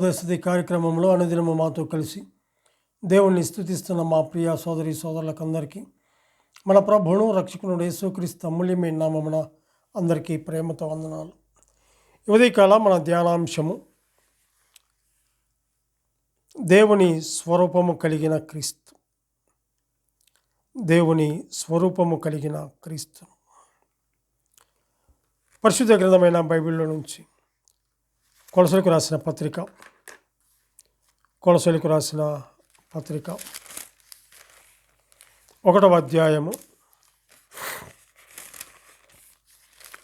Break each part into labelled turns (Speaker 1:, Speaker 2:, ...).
Speaker 1: సహోదయ కార్యక్రమంలో అనుదినము మాతో కలిసి దేవుణ్ణి స్తుతిస్తున్న మా ప్రియ సోదరి సోదరులకందరికీ మన ప్రభువును రక్షకునుడు యేసుక్రీస్తు అమూల్యమైన నామమున అందరికీ ప్రేమతో వందనాలు. ఉదయకాల మన ధ్యానాంశము దేవుని స్వరూపము కలిగిన క్రీస్తు. దేవుని స్వరూపము కలిగిన క్రీస్తు. పరిశుద్ధ గ్రంథమైన బైబిల్లో నుంచి కొలసలకు రాసిన పత్రిక 1వ అధ్యాయము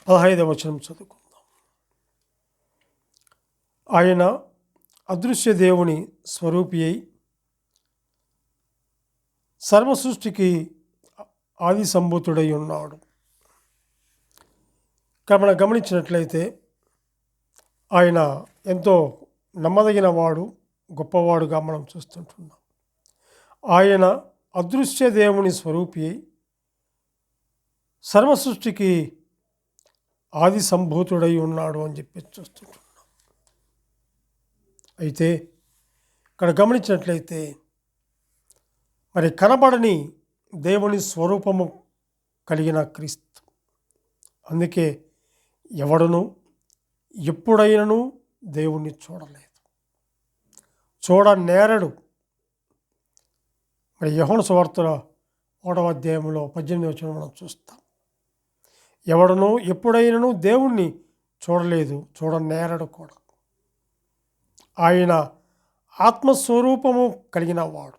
Speaker 1: 15వ వచనం చదువుకుందాం. ఆయన అదృశ్య దేవుని స్వరూపి అయి సర్వసృష్టికి ఆది సంభూతుడై ఉన్నాడు. మనం గమనించినట్లయితే ఆయన ఎంతో నమ్మదగిన వాడు, గొప్పవాడుగా మనం చూస్తుంటున్నాం. ఆయన అదృశ్య దేవుని స్వరూపి అయి సర్వసృష్టికి ఆది సంభూతుడై ఉన్నాడు అని చెప్పి చూస్తుంటున్నాం. అయితే ఇక్కడ గమనించినట్లయితే మరి కనబడని దేవుని స్వరూపము కలిగిన క్రీస్తు. అందుకే ఎవడును ఎప్పుడైనను దేవుణ్ణి చూడలేదు, చూడనేరడు. మరి యోహాను సువార్తలో 1వ అధ్యాయంలో 18వ వచనం మనం చూస్తాం. ఎవడనూ ఎప్పుడైనను దేవుణ్ణి చూడలేదు, చూడనేరడు కూడా. ఆయన ఆత్మస్వరూపము కలిగిన వాడు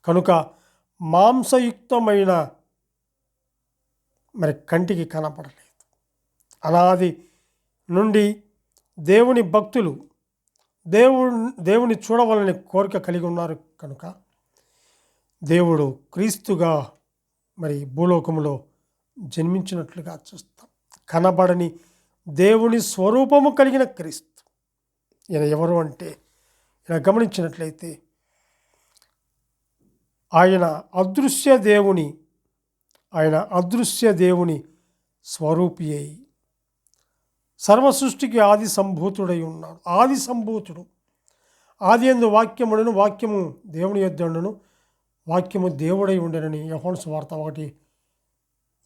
Speaker 1: కనుక మాంసయుక్తమైన మరి కంటికి కనపడలేదు. అనాది నుండి దేవుని భక్తులు దేవుని చూడవాలని కోరిక కలిగి ఉన్నారు కనుక దేవుడు క్రీస్తుగా మరి భూలోకములో జన్మించినట్లుగా చూస్తాం. కనబడని దేవుని స్వరూపము కలిగిన క్రీస్తు. ఈయన ఎవరు అంటే ఈయన గమనించినట్లయితే ఆయన అదృశ్య దేవుని స్వరూపి అయి సర్వసృష్టికి ఆది సంభూతుడై ఉన్నాడు. ఆది సంభూతుడు. ఆది యందు వాక్యముడను, వాక్యము దేవుని యొద్ద ఉండెను, వాక్యము దేవుడై ఉండెనని యోహాను సువార్త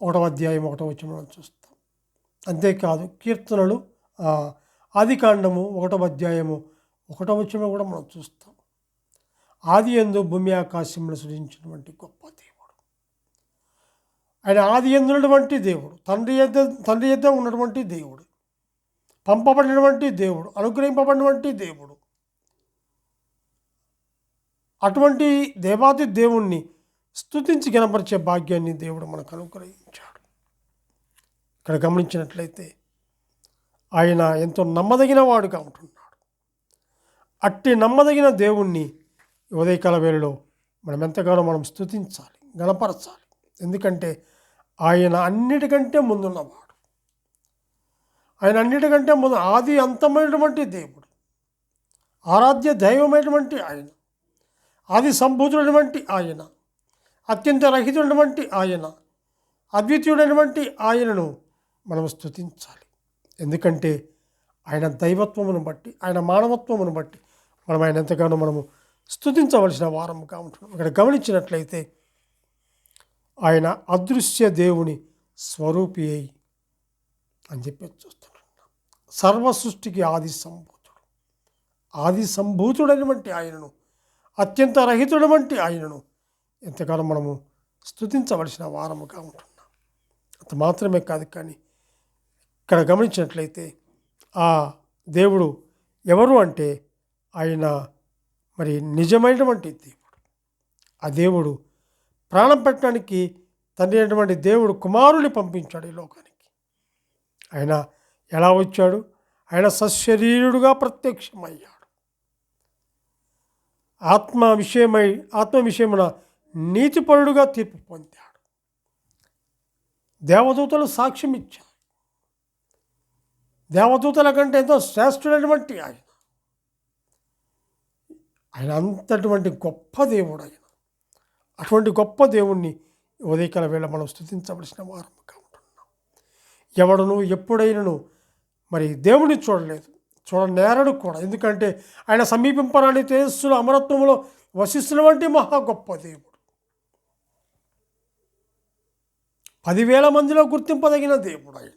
Speaker 1: 1వ అధ్యాయం 1వ వచనం చూస్తాం. అంతేకాదు కీర్తనలు ఆదికాండము 1వ అధ్యాయము 1వ వచనం కూడా మనం చూస్తాం. ఆది యందు భూమి ఆకాశములను సృజించినటువంటి గొప్ప దేవుడు ఆయన. ఆది యందు ఉన్నటువంటి దేవుడు, తండ్రి యొద్ద ఉన్నటువంటి దేవుడు, పంపబడినటువంటి దేవుడు, అనుగ్రహింపబడినటువంటి దేవుడు. అటువంటి దేవాది దేవుణ్ణి స్తుతించి గణపరిచే భాగ్యాన్ని దేవుడు మనకు అనుగ్రహించాడు. ఇక్కడ గమనించినట్లయితే ఆయన ఎంతో నమ్మదగిన వాడుగా ఉంటున్నాడు. అట్టి నమ్మదగిన దేవుణ్ణి ఉదయకాల వేళలో మనం ఎంతగానో మనం స్తుతించాలి, గణపరచాలి. ఎందుకంటే ఆయన అన్నిటికంటే ముందున్నవాడు. ఆయన అన్నిటికంటే ముందు ఆది అంతమైనటువంటి దేవుడు, ఆరాధ్య దైవమైనటువంటి ఆయన, ఆది సంభూతుడైనటువంటి ఆయన, అత్యంత రహితుడైనటువంటి ఆయన, అద్వితీయుడైనటువంటి ఆయనను మనం స్తుతించాలి. ఎందుకంటే ఆయన దైవత్వమును బట్టి, ఆయన మానవత్వమును బట్టి మనం ఆయన ఎంతగానో మనము స్తుతించవలసిన వారముగా ఉంటున్నాం. ఇక్కడ గమనించినట్లయితే ఆయన అదృశ్య దేవుని స్వరూపి అయి అని చెప్పి చూస్తున్నాం. సర్వసృష్టికి ఆది సంభూతుడైనటువంటి ఆయనను, అత్యంత రహితుడైనటువంటి ఆయనను ఎంతగానో మనము స్తుతించవలసిన వారముగా ఉంటున్నాం. అంత మాత్రమే కాదు, కానీ ఇక్కడ గమనించినట్లయితే ఆ దేవుడు ఎవరు అంటే ఆయన మరి నిజమైనటువంటి దేవుడు. ఆ దేవుడు ప్రాణం పెట్టడానికి తండ్రి అయినటువంటి దేవుడు కుమారుని పంపించాడు ఈ లోకానికి. ఆయన ఎలా వచ్చాడు? ఆయన సశరీరుడుగా ప్రత్యక్షమయ్యాడు. ఆత్మ విషయమున నీతిపరుడుగా తీర్పు పొందాడు. దేవదూతలు సాక్ష్యం ఇచ్చారు. దేవదూతల కంటే ఎంతో శ్రేష్ఠుడైనటువంటి ఆయన అంతటువంటి గొప్ప దేవుడు ఆయన. అటువంటి గొప్ప దేవుణ్ణి ఉదయకాల వేళ మనం స్తుతించవలసిన వారముగా ఉంటున్నాం. ఎవడను ఎప్పుడైనను మరి దేవుని చూడలేదు, చూడనేరడు కూడా. ఎందుకంటే ఆయన సమీపింపరాని తేజస్సులో అమరత్వంలో వశిష్ఠుల వంటి మహా గొప్ప దేవుడు. 10,000 మందిలో గుర్తింపదగిన దేవుడు ఆయన.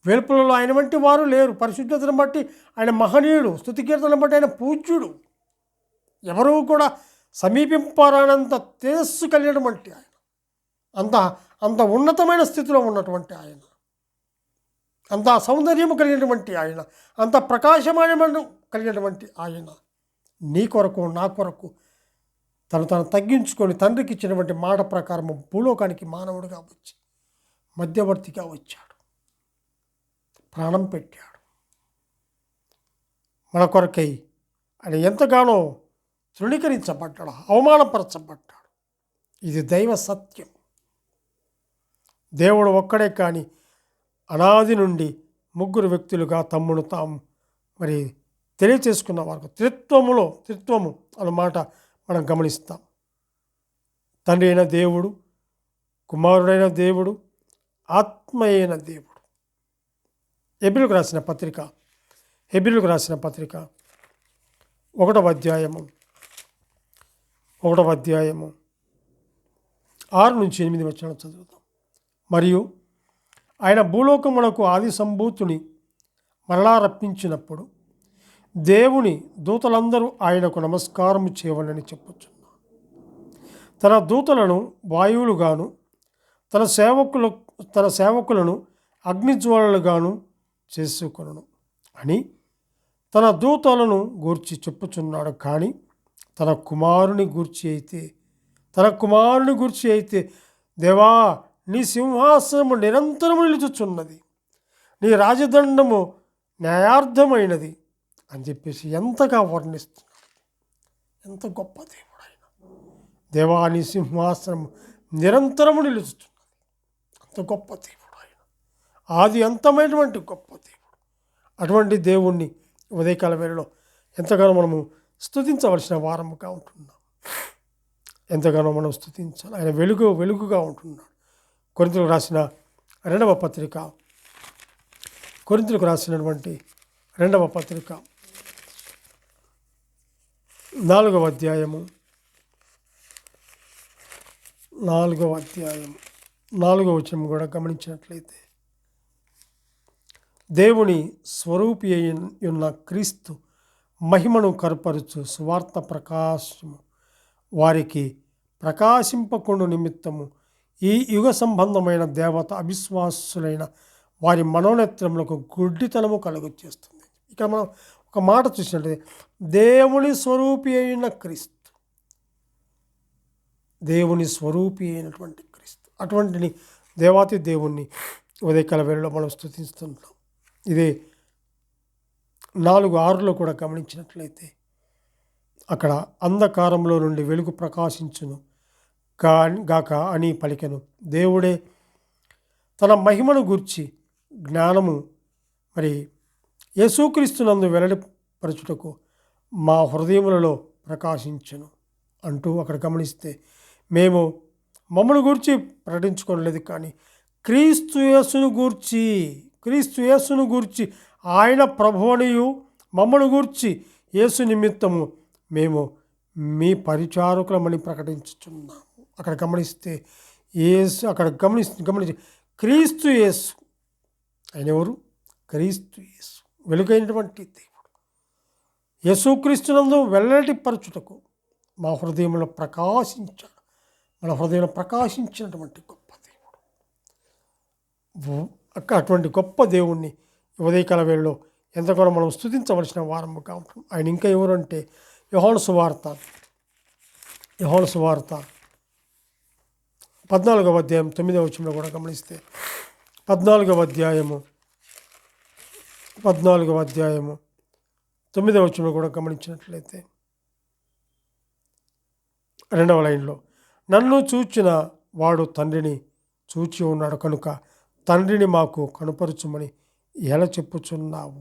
Speaker 1: వేల్పులలో ఆయన వంటి వారు లేరు. పరిశుద్ధతను బట్టి ఆయన మహనీయుడు, స్తుతి కీర్తనను బట్టి ఆయన పూజ్యుడు. ఎవరూ కూడా సమీపింపరానంత తేజస్సు కలిగినటువంటి ఆయన, అంత అంత ఉన్నతమైన స్థితిలో ఉన్నటువంటి ఆయన, అంత సౌందర్యము కలిగినటువంటి ఆయన, అంత ప్రకాశమానమైన కలిగినటువంటి ఆయన నీ కొరకు నా కొరకు తను తగ్గించుకొని తండ్రికి ఇచ్చినటువంటి మాట ప్రకారం భూలోకానికి మానవుడిగా వచ్చి మధ్యవర్తిగా వచ్చాడు, ప్రాణం పెట్టాడు మన కొరకై. ఆయన ఎంతగానో తృణీకరించబడ్డాడు, అవమానపరచబడ్డాడు. ఇది దైవ సత్యం. దేవుడు ఒక్కడే కానీ అనాది నుండి ముగ్గురు వ్యక్తులుగా తమ్మును తాము మరి తెలియచేసుకున్న వారు. త్రిత్వము అన్నమాట మనం గమనిస్తాం. తండ్రి అయిన దేవుడు, కుమారుడైన దేవుడు, ఆత్మ అయిన దేవుడు. హెబ్రీయులకు రాసిన పత్రిక 1వ అధ్యాయము 6 నుంచి 8 వచనాలు చదువుతాం. మరియు ఆయన భూలోకమునకు ఆది సంభూతుని మరలా రప్పించినప్పుడు దేవుని దూతలందరూ ఆయనకు నమస్కారము చేయవలని చెప్పుచున్నారు. తన దూతలను వాయువులుగాను తన సేవకులను అగ్నిజ్వాలలుగాను చేసుకొనును అని తన దూతలను గూర్చి చెప్పుచున్నాడు. కానీ తన కుమారుని గూర్చి అయితే దేవా, నీ సింహాసనము నిరంతరము నిలుచుచున్నది, నీ రాజదండము న్యాయార్థమైనది అని చెప్పేసి ఎంతగా వర్ణిస్తున్నాడు. ఎంత గొప్ప దేవుడు ఆయన. దేవా, నీ సింహాసనము నిరంతరము నిలుచుచున్నది. అంత గొప్ప దేవుడు ఆయన, ఆది అంతమైనటువంటి గొప్ప దేవుడు. అటువంటి దేవుణ్ణి ఉదయకాల వేళలో ఎంతగానో మనము స్తుతించవలసిన వారముగా ఉంటున్నాం. ఎంతగానో మనం స్తుతించాలి. ఆయన వెలుగుగా ఉంటున్నాడు. కొరింథీయులకు రాసిన 2వ పత్రిక, కొరింథీయులకు రాసినటువంటి 2వ పత్రిక 4వ అధ్యాయము 4వ వచనం కూడా గమనించినట్లయితే, దేవుని స్వరూపి అయిన క్రీస్తు మహిమను కనపరుచు సువార్త ప్రకాశము వారికి ప్రకాశింపకుండు నిమిత్తము ఈ యుగ సంబంధమైన దేవత అవిశ్వాసులైన వారి మనోనేత్రములకు గుడ్డితనము కలుగు చేస్తుంది. ఇక్కడ మనం ఒక మాట చూసినట్లయితే, దేవుని స్వరూపి అయిన క్రీస్తు, దేవుని స్వరూపి అయినటువంటి క్రీస్తు, అటువంటి దేవాతి దేవుణ్ణి ఉదయకాల వేళలో మనం స్తుతిస్తుంటాం. ఇదే 4:6లో కూడా గమనించినట్లయితే, అక్కడ అంధకారంలో నుండి వెలుగు ప్రకాశించును గాక అని పలికెను. దేవుడే తన మహిమను గూర్చి జ్ఞానము మరి యేసుక్రీస్తునందు వెల్లడిపరచుటకు మా హృదయములలో ప్రకాశించును అంటూ అక్కడ గమనిస్తే, మేము మమ్మను గూర్చి ప్రకటించుకోలేదు, కానీ క్రీస్తు యేసును గూర్చి ఆయన ప్రభువనియు మమ్మను గూర్చి యేసు నిమిత్తము మేము మీ పరిచారకులమని ప్రకటించుచున్నాము. అక్కడ గమనిస్తే గమనించి క్రీస్తు యేసు, ఆయన ఎవరు? క్రీస్తు యేసు, వెలుగైనటువంటి దేవుడు. యేసుక్రీస్తునందు వెల్లడిపరచుటకు మా హృదయంలో ప్రకాశించాడు. మన హృదయంలో ప్రకాశించినటువంటి గొప్ప దేవుడు. అటువంటి గొప్ప దేవుణ్ణి ఉదయకాల వేళలో ఎంతగానో మనం స్తుతించవలసిన వారముగా ఉంటాం. ఆయన ఇంకా ఎవరు అంటే, యోహాను సువార్త 14వ అధ్యాయం 9వ వచనంలో కూడా గమనిస్తే, 14వ అధ్యాయము 9వ వచనంలో కూడా గమనించినట్లయితే 2వ లైన్లో, నన్ను చూచిన వాడు తండ్రిని చూచి ఉన్నాడు కనుక తండ్రిని మాకు కనుపరుచుమని ఎలా చెప్పుచున్నావు?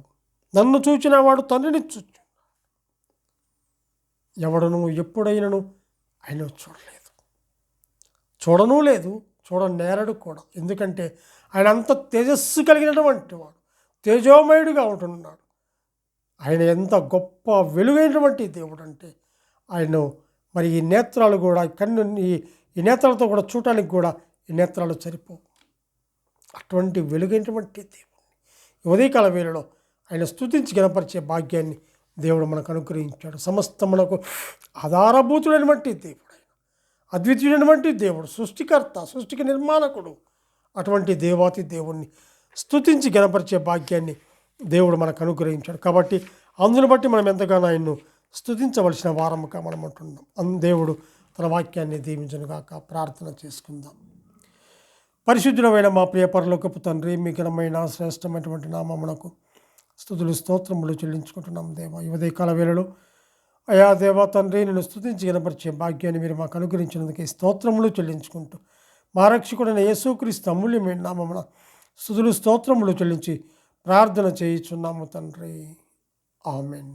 Speaker 1: నన్ను చూచిన వాడు తండ్రిని ఎవడను ఎప్పుడైనను ఆయన చూడను లేదు, చూడనేరడు కూడా. ఎందుకంటే ఆయన అంత తేజస్సు కలిగినటువంటి వాడు, తేజోమయుడిగా ఉంటున్నాడు. ఆయన ఎంత గొప్ప వెలుగైనటువంటి దేవుడు అంటే ఆయన మరి ఈ నేత్రాలు కూడా కన్ను ఈ నేత్రాలతో కూడా చూడటానికి కూడా ఈ నేత్రాలు సరిపోవు. అటువంటి వెలుగైనటువంటి దేవుడు ఉదయకాల వేళలో ఆయన స్తుతించి గణపరిచే భాగ్యాన్ని దేవుడు మనకు అనుగ్రహించాడు. సమస్తమునకు ఆధారభూతుడైనటువంటి దేవుడు, ఆయన అద్వితీయుడైనటువంటి దేవుడు, సృష్టికర్త, సృష్టికి నిర్మాణకుడు. అటువంటి దేవాతి దేవుణ్ణి స్తుతించి గణపరిచే భాగ్యాన్ని దేవుడు మనకు అనుగ్రహించాడు. కాబట్టి అందును బట్టి మనం ఎంతగానో ఆయన్ను స్తుతించవలసిన వారముగా మనం ఉంటున్నాం. దేవుడు తన వాక్యాన్ని దీవించునుగాక. ప్రార్థన చేసుకుందాం. పరిశుద్ధుడమైన మా ప్రియ పరలోకపు తండ్రి, మీ ఘనమైన శ్రేష్టమైనటువంటి నామమునకు స్తుతులు స్తోత్రములు చెల్లించుకుంటున్నాం. దేవా, ఈ ఉదయకాల వేళలో అయా దేవా తండ్రి, నేను స్తుతించి గణపరిచే భాగ్యాన్ని మీరు మాకు అనుగ్రహించినందుకు స్తోత్రములు చెల్లించుకుంటూ మా రక్షకుడైన యేసుక్రీస్తు అమూల్యమైన నామమున స్తుతులు స్తోత్రములు చెల్లించి ప్రార్థన చేయుచున్నాము తండ్రి. ఆమెన్.